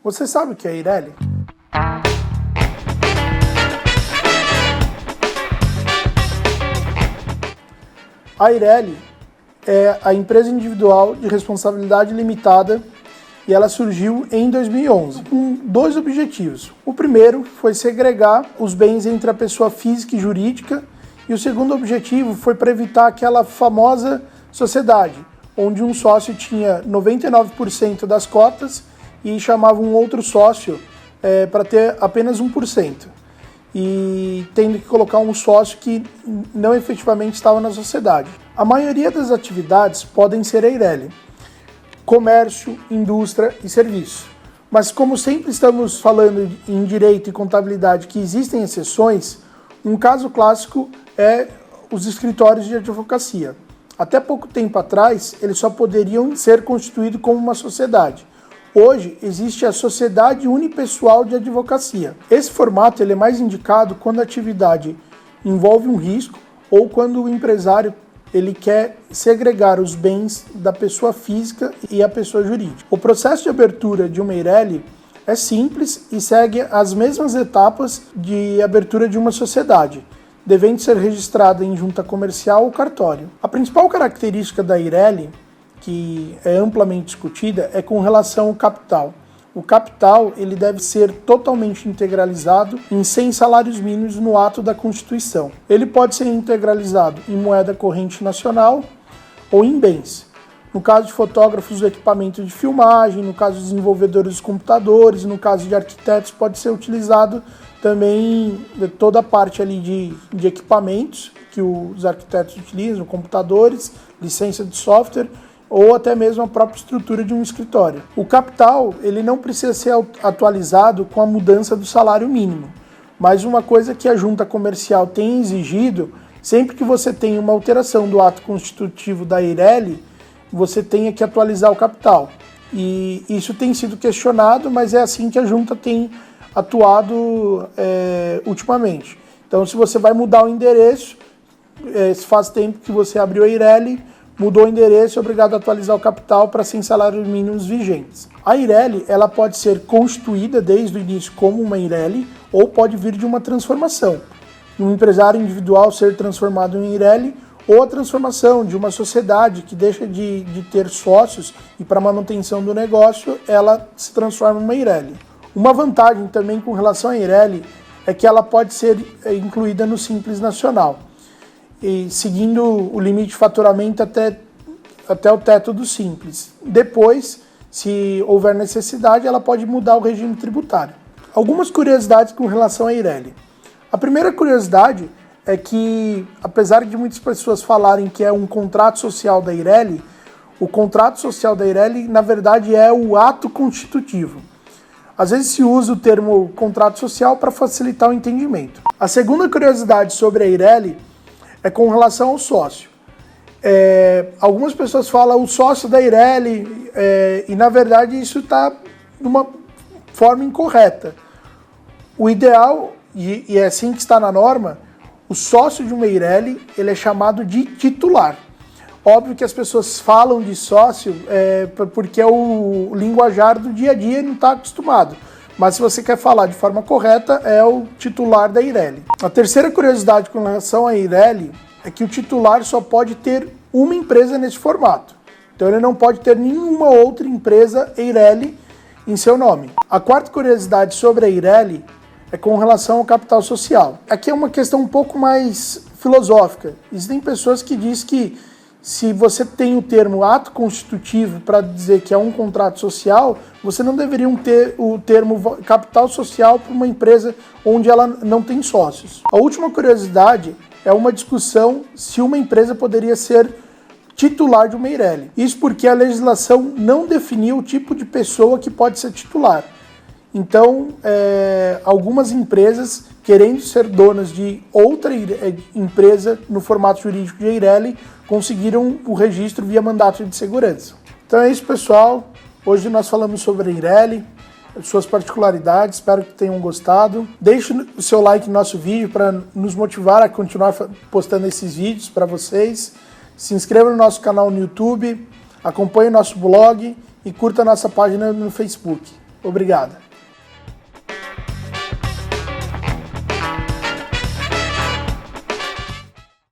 Você sabe o que é a Eireli? A Eireli é a empresa individual de responsabilidade limitada e ela surgiu em 2011 com dois objetivos. O primeiro foi segregar os bens entre a pessoa física e jurídica e o segundo objetivo foi para evitar aquela famosa sociedade, onde um sócio tinha 99% das cotas e chamava um outro sócio para ter apenas 1%. E tendo que colocar um sócio que não efetivamente estava na sociedade. A maioria das atividades podem ser Eireli: comércio, indústria e serviço. Mas como sempre estamos falando em direito e contabilidade que existem exceções, um caso clássico é os escritórios de advocacia. Até pouco tempo atrás, eles só poderiam ser constituídos como uma sociedade. Hoje, existe a Sociedade Unipessoal de Advocacia. Esse formato ele é mais indicado quando a atividade envolve um risco ou quando o empresário ele quer segregar os bens da pessoa física e a pessoa jurídica. O processo de abertura de uma Eireli é simples e segue as mesmas etapas de abertura de uma sociedade, devendo ser registrada em junta comercial ou cartório. A principal característica da Eireli, que é amplamente discutida, é com relação ao capital. O capital ele deve ser totalmente integralizado em 100 salários mínimos no ato da Constituição. Ele pode ser integralizado em moeda corrente nacional ou em bens. No caso de fotógrafos, o equipamento de filmagem, no caso de desenvolvedores dos computadores, no caso de arquitetos, pode ser utilizado também toda a parte ali de equipamentos que os arquitetos utilizam, computadores, licença de software, ou até mesmo a própria estrutura de um escritório. O capital ele não precisa ser atualizado com a mudança do salário mínimo, mas uma coisa que a junta comercial tem exigido, sempre que você tem uma alteração do ato constitutivo da Eireli, você tenha que atualizar o capital. E isso tem sido questionado, mas é assim que a junta tem atuado ultimamente. Então, se você vai mudar o endereço, se faz tempo que você abriu a Eireli, mudou o endereço, é obrigado a atualizar o capital para 100 salários mínimos vigentes. A Eireli ela pode ser constituída desde o início como uma Eireli ou pode vir de uma transformação. Um empresário individual ser transformado em Eireli ou a transformação de uma sociedade que deixa de ter sócios e para manutenção do negócio ela se transforma em uma Eireli. Uma vantagem também com relação à Eireli é que ela pode ser incluída no Simples Nacional, e seguindo o limite de faturamento até o teto do Simples. Depois, se houver necessidade, ela pode mudar o regime tributário. Algumas curiosidades com relação à Eireli. A primeira curiosidade é que, apesar de muitas pessoas falarem que é um contrato social da Eireli, o contrato social da Eireli, na verdade, é o ato constitutivo. Às vezes se usa o termo contrato social para facilitar o entendimento. A segunda curiosidade sobre a Eireli é com relação ao sócio. Algumas pessoas falam o sócio da Eireli e na verdade isso está de uma forma incorreta. O ideal, e é assim que está na norma, o sócio de uma Eireli ele é chamado de titular. Óbvio que as pessoas falam de sócio porque é o linguajar do dia a dia e não está acostumado. Mas se você quer falar de forma correta, é o titular da Eireli. A terceira curiosidade com relação à Eireli é que o titular só pode ter uma empresa nesse formato. Então ele não pode ter nenhuma outra empresa Eireli em seu nome. A quarta curiosidade sobre a Eireli é com relação ao capital social. Aqui é uma questão um pouco mais filosófica. Existem pessoas que dizem que se você tem o termo ato constitutivo para dizer que é um contrato social, você não deveria ter o termo capital social para uma empresa onde ela não tem sócios. A última curiosidade é uma discussão se uma empresa poderia ser titular de uma Eireli. Isso porque a legislação não definiu o tipo de pessoa que pode ser titular. Então, algumas empresas, querendo ser donas de outra empresa no formato jurídico de Eireli, conseguiram o registro via mandato de segurança. Então é isso, pessoal. Hoje nós falamos sobre a Eireli, suas particularidades, espero que tenham gostado. Deixe o seu like no nosso vídeo para nos motivar a continuar postando esses vídeos para vocês. Se inscreva no nosso canal no YouTube, acompanhe o nosso blog e curta a nossa página no Facebook. Obrigado.